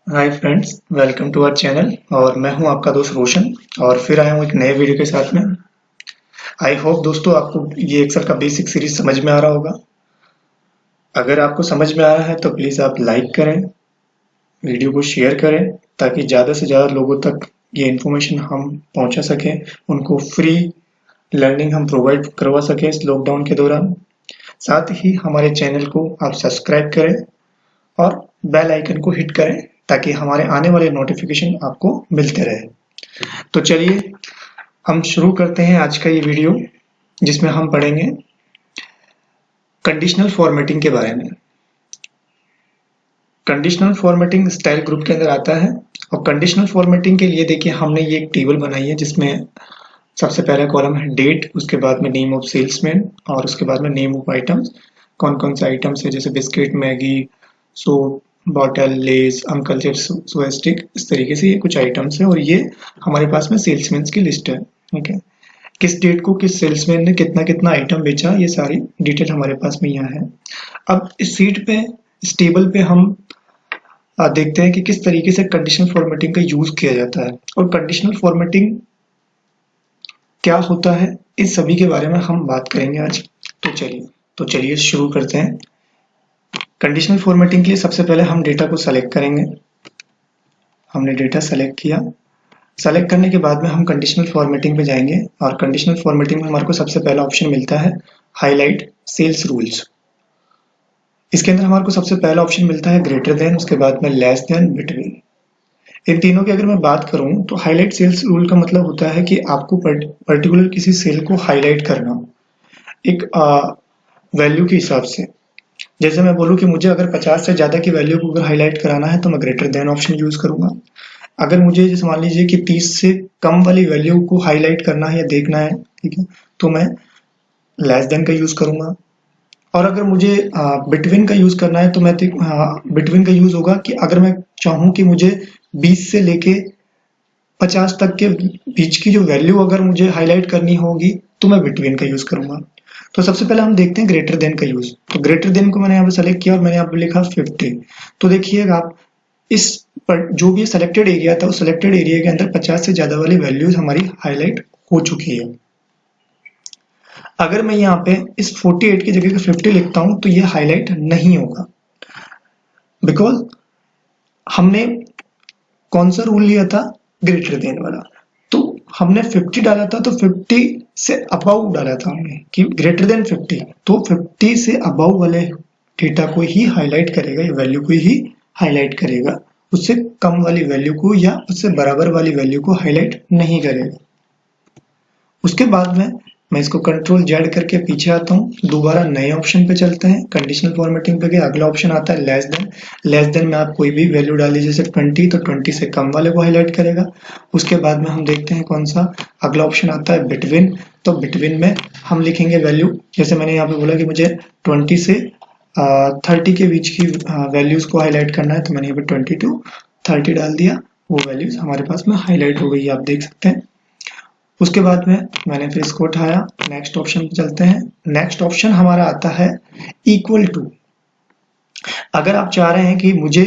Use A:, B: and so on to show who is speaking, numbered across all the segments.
A: Hi friends, welcome to our channel. और मैं हूं आपका दोस्त रोशन और फिर आया हूं एक नए वीडियो के साथ में। आई होप दोस्तों आपको ये एक्सेल का बेसिक सीरीज समझ में आ रहा होगा। अगर आपको समझ में आ रहा है तो प्लीज़ आप लाइक करें, वीडियो को शेयर करें ताकि ज़्यादा से ज़्यादा लोगों तक ये इन्फॉर्मेशन हम पहुंचा सकें, उनको फ्री लर्निंग हम प्रोवाइड करवा सकें इस लॉकडाउन के दौरान। साथ ही हमारे चैनल को आप सब्सक्राइब करें और बेल आइकन को हिट करें ताकि हमारे आने वाले नोटिफिकेशन आपको मिलते रहे। तो चलिए हम शुरू करते हैं आज का ये वीडियो, जिसमें हम पढ़ेंगे कंडीशनल फॉर्मेटिंग के बारे में। कंडीशनल फॉर्मेटिंग स्टाइल ग्रुप के अंदर आता है और कंडीशनल फॉर्मेटिंग के लिए देखिए हमने ये एक टेबल बनाई है जिसमें सबसे पहला कॉलम है डेट, उसके बाद में नेम ऑफ सेल्समैन और उसके बाद में नेम ऑफ आइटम्स। कौन कौन से आइटम्स है, जैसे biscuit, Maggi, soap, bottle, less, uncle chips, stick, इस तरीके से ये कुछ आइटम्स है और ये हमारे पास में सेल्समैन की लिस्ट है। ठीक है, किस डेट को किस सेल्समैन ने कितना कितना आइटम बेचा, ये सारी डिटेल हमारे पास में यहाँ है। अब इस सीट पे, इस टेबल पे हम देखते हैं कि किस तरीके से कंडीशनल फॉर्मेटिंग का यूज किया जाता है और कंडीशनल फॉर्मेटिंग क्या होता है, इस सभी के बारे में हम बात करेंगे आज। तो चलिए शुरू करते हैं। कंडीशनल फॉर्मेटिंग के लिए सबसे पहले हम डेटा को सेलेक्ट करेंगे। हमने डेटा सेलेक्ट किया। सेलेक्ट करने के बाद में हम कंडीशनल फॉर्मेटिंग पे जाएंगे और कंडीशनल फॉर्मेटिंग में हमारे को सबसे पहला ऑप्शन मिलता है हाईलाइट सेल्स रूल्स। इसके अंदर हमारे को सबसे पहला ऑप्शन मिलता है ग्रेटर देन, उसके बाद में लेस देन, बिटवीन। इन तीनों की अगर मैं बात करूं तो हाईलाइट सेल्स रूल का मतलब होता है कि आपको पर्टिकुलर किसी सेल को हाईलाइट करना एक वैल्यू के हिसाब से। जैसे मैं बोलूं कि मुझे अगर 50 से ज्यादा की वैल्यू को अगर हाईलाइट कराना है तो मैं ग्रेटर देन ऑप्शन यूज करूंगा। अगर मुझे जैसे मान लीजिए कि 30 से कम वाली वैल्यू को हाईलाइट करना है या देखना है, ठीक है, तो मैं लेस देन का यूज करूंगा। और अगर मुझे बिटवीन का यूज करना है तो मैं बिटवीन का यूज होगा कि अगर मैं चाहूं कि मुझे 20 से लेके 50 तक के बीच की जो वैल्यू अगर मुझे हाईलाइट करनी होगी तो मैं बिटवीन का यूज करूंगा। तो सबसे पहले हम देखते हैं ग्रेटर देन का यूज। तो ग्रेटर देन को मैंने यहाँ पे सेलेक्ट किया और मैंने यहाँ पे लिखा 50। तो देखिएगा आप, इस पर जो भी सेलेक्टेड एरिया था उस सेलेक्टेड एरिया के अंदर 50 से ज्यादा वाली वैल्यूज हमारी हाईलाइट हो चुकी है। अगर मैं यहाँ पे इस 48 की जगह 50 लिखता हूं तो ये हाईलाइट नहीं होगा, बिकॉज हमने कौन सा रूल लिया था, ग्रेटर देन वाला। तो हमने 50 डाला था तो 50 से अबव डाला था हमने कि ग्रेटर देन 50, तो 50 से अबव वाले डेटा को ही हाईलाइट करेगा, या वैल्यू को ही हाईलाइट करेगा। उससे कम वाली वैल्यू को या उससे बराबर वाली वैल्यू को हाईलाइट नहीं करेगा। उसके बाद में मैं इसको कंट्रोल जेड करके पीछे आता हूँ, दोबारा नए ऑप्शन पे चलते हैं। कंडीशनल फॉर्मेटिंग पे गए, अगला ऑप्शन आता है लेस देन। लेस देन में आप कोई भी वैल्यू डाल दीजिए, जैसे 20, तो 20 से कम वाले को हाईलाइट करेगा। उसके बाद में हम देखते हैं कौन सा अगला ऑप्शन आता है, बिटवीन। तो बिटवीन में हम लिखेंगे वैल्यू, जैसे मैंने यहाँ पे बोला कि मुझे 20 से 30 के बीच की वैल्यूज को हाईलाइट करना है, तो मैंने यहाँ पे 20 to 30 डाल दिया। वो वैल्यूज हमारे पास में हाईलाइट हो गई, आप देख सकते हैं। उसके बाद में मैंने फिर इसको उठाया, नेक्स्ट ऑप्शन पे चलते हैं। नेक्स्ट ऑप्शन हमारा आता है इक्वल टू। अगर आप चाह रहे हैं कि मुझे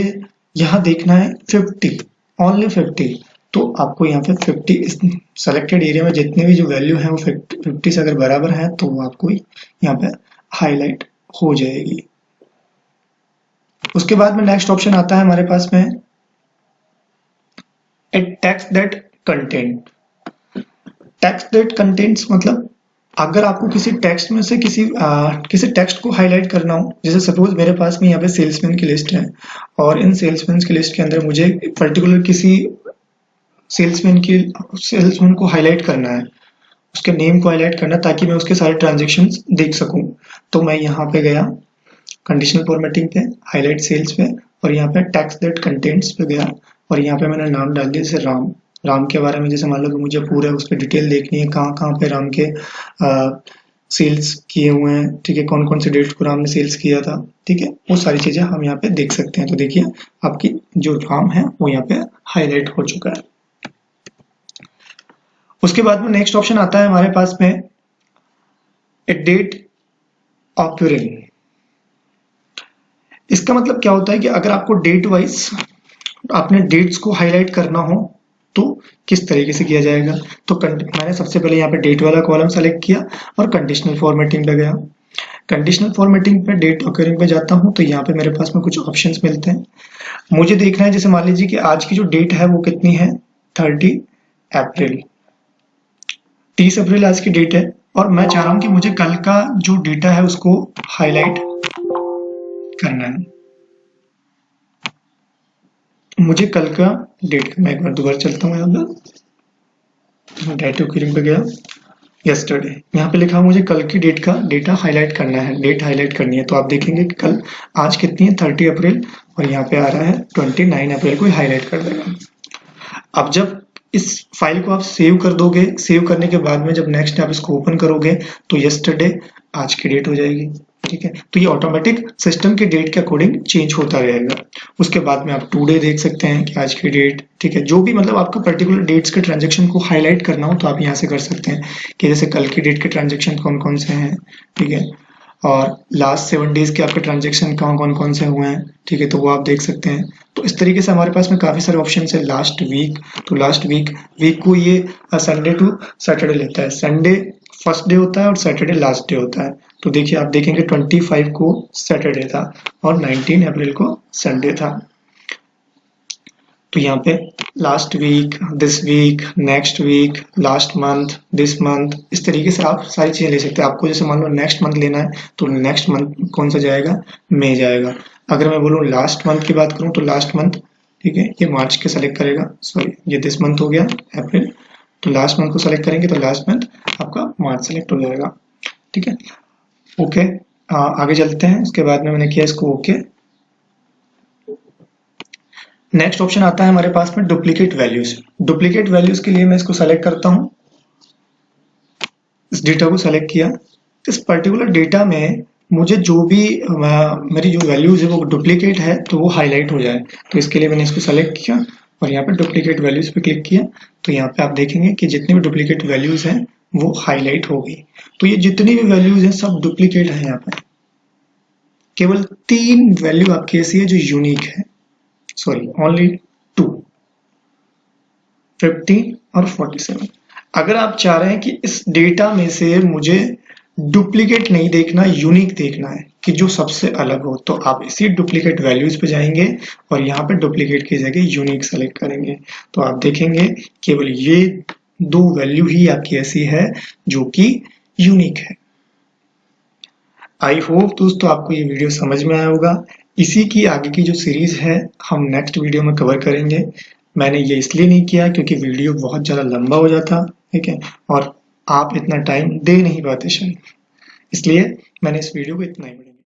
A: यहाँ देखना है 50, ओनली 50, तो आपको यहाँ पे 50 सेलेक्टेड एरिया में जितने भी जो वैल्यू है वो 50 से अगर बराबर है तो वो आपको यहाँ पे हाईलाइट हो जाएगी। उसके बाद में नेक्स्ट ऑप्शन आता है हमारे पास में text that content. Text that contents मतलब अगर आपको किसी टेक्स्ट में से किसी टेक्स्ट को हाईलाइट करना हो, जैसे सपोज मेरे पास में यहाँ पे सेल्समैन की लिस्ट है और इन सेल्समैन की लिस्ट के अंदर मुझे पर्टिकुलर किसी सेल्समैन को हाईलाइट करना है, उसके नेम को हाईलाइट करना है ताकि मैं उसके सारे ट्रांजेक्शन्स देख सकूं। तो मैं यहाँ पे गया कंडीशनल फॉर्मेटिंग पे, हाईलाइट सेल्स पे, और यहाँ पे टेक्स्ट दैट कंटेंट्स पे गया और यहाँ पे मैंने नाम डाल दिया जैसे राम। राम के बारे में जैसे मान लो कि मुझे पूरा उस पर डिटेल देखनी है, कहाँ कहाँ पे राम के सेल्स किए हुए हैं, ठीक है, कौन कौन से डेट्स को राम ने सेल्स किया था, ठीक है, वो सारी चीजें हम यहाँ पे देख सकते हैं। तो देखिए आपकी जो राम है वो यहाँ पे हाईलाइट हो चुका है। उसके बाद में नेक्स्ट ऑप्शन आता है हमारे पास में ए डेट ऑक्यूरिंग। इसका मतलब क्या होता है कि अगर आपको डेट वाइज आपने डेट्स को हाईलाइट करना हो तो किस तरीके से किया जाएगा। तो मैंने सबसे पहले यहाँ पे डेट वाला कॉलम सेलेक्ट किया और कंडीशनल फॉर्मेटिंग पे गया। कंडीशनल फॉर्मेटिंग पे डेट ऑकरिंग पे जाता हूँ तो यहाँ पे मेरे पास में कुछ ऑप्शंस मिलते हैं। मुझे देखना है, जैसे मान लीजिए कि आज की जो डेट है वो कितनी है, 30 अप्रैल, 30 अप्रैल आज की डेट है, और मैं चाह रहा हूँ कि मुझे कल का जो डेटा है उसको हाईलाइट करना है। मुझे कल का डेट, मैं एक बार दोबारा चलता हूँ, यहाँ पर डेट ऑकरिंग पे गया, यस्टरडे, यहाँ पे लिखा मुझे कल की डेट का डेटा हाईलाइट करना है, डेट हाईलाइट करनी है। तो आप देखेंगे कि कल आज कितनी है, 30 अप्रैल, और यहाँ पे आ रहा है 29 अप्रैल को हाईलाइट कर देगा। अब जब इस फाइल को आप सेव कर दोगे, सेव करने के बाद में जब नेक्स्ट आप इसको ओपन करोगे तो यस्टरडे आज की डेट हो जाएगी। ठीक है, तो ये ऑटोमेटिक सिस्टम के डेट के अकॉर्डिंग चेंज होता रहेगा। उसके बाद में आप टुडे देख सकते हैं कि आज की डेट, ठीक है, जो भी मतलब आपको पर्टिकुलर डेट्स के ट्रांजेक्शन को हाईलाइट करना हो तो आप यहाँ से कर सकते हैं कि जैसे कल की डेट के ट्रांजेक्शन कौन कौन से हैं, ठीक है, और लास्ट 7 डेज के आपके ट्रांजेक्शन कौन कौन से हुए हैं, ठीक है, तो वो आप देख सकते हैं। तो इस तरीके से हमारे पास में काफ़ी सारे ऑप्शन है। लास्ट वीक, तो लास्ट वीक को ये संडे टू सैटरडे लेता है, संडे फर्स्ट डे होता है और सैटरडे लास्ट डे होता है। तो देखिए आप देखेंगे 25 को सैटरडे था और 19 अप्रैल को संडे था। तो यहाँ पे last week, this week, next week, last month, this month, इस तरीके से आप सारी चीजें ले सकते हैं। आपको जैसे मान लो नेक्स्ट मंथ लेना है तो नेक्स्ट मंथ कौन सा जाएगा, मई जाएगा। अगर मैं बोलूँ लास्ट मंथ की बात करूँ तो लास्ट मंथ, ठीक है, ये मार्च के सेलेक्ट करेगा, सॉरी ये दिस मंथ हो गया अप्रैल, तो लास्ट मंथ को सेलेक्ट करेंगे तो लास्ट मंथ आपका मार्च सेलेक्ट हो जाएगा। ठीक है, ओके, आगे चलते हैं। उसके बाद में मैंने किया इसको ओके। नेक्स्ट ऑप्शन आता है हमारे पास में डुप्लीकेट वैल्यूज। डुप्लीकेट वैल्यूज के लिए मैं इसको सेलेक्ट करता हूं, इस डेटा को सेलेक्ट किया। इस पर्टिकुलर डेटा में मुझे जो भी मेरी जो वैल्यूज है वो डुप्लीकेट है तो वो हाईलाइट हो जाए, तो इसके लिए मैंने इसको सेलेक्ट किया और यहाँ पे डुप्लीकेट वैल्यूज पे क्लिक किया। तो यहाँ पे आप देखेंगे कि जितनी भी डुप्लीकेट वैल्यूज हैं वो हाईलाइट हो गई। तो ये जितनी भी वैल्यूज हैं सब डुप्लीकेट है। यहाँ पे केवल 3 वैल्यू आपकी ऐसी है जो यूनिक है, सॉरी ओनली 2, 50 और 47। अगर आप चाह रहे हैं कि इस डेटा में से मुझे डुप्लीकेट नहीं देखना, यूनिक देखना है कि जो सबसे अलग हो, तो आप इसी डुप्लीकेट वैल्यूज पे जाएंगे और यहाँ पे डुप्लीकेट की जगह यूनिक सेलेक्ट करेंगे। तो आप देखेंगे केवल ये 2 वैल्यू ही आपकी ऐसी है जो कि यूनिक है। आई होप दोस्तों आपको ये वीडियो समझ में आया होगा। इसी की आगे की जो सीरीज है हम नेक्स्ट वीडियो में कवर करेंगे। मैंने ये इसलिए नहीं किया क्योंकि वीडियो बहुत ज़्यादा लंबा हो जाता, ठीक है, और आप इतना टाइम दे नहीं पाते शायद, इसलिए मैंने इस वीडियो को इतना ही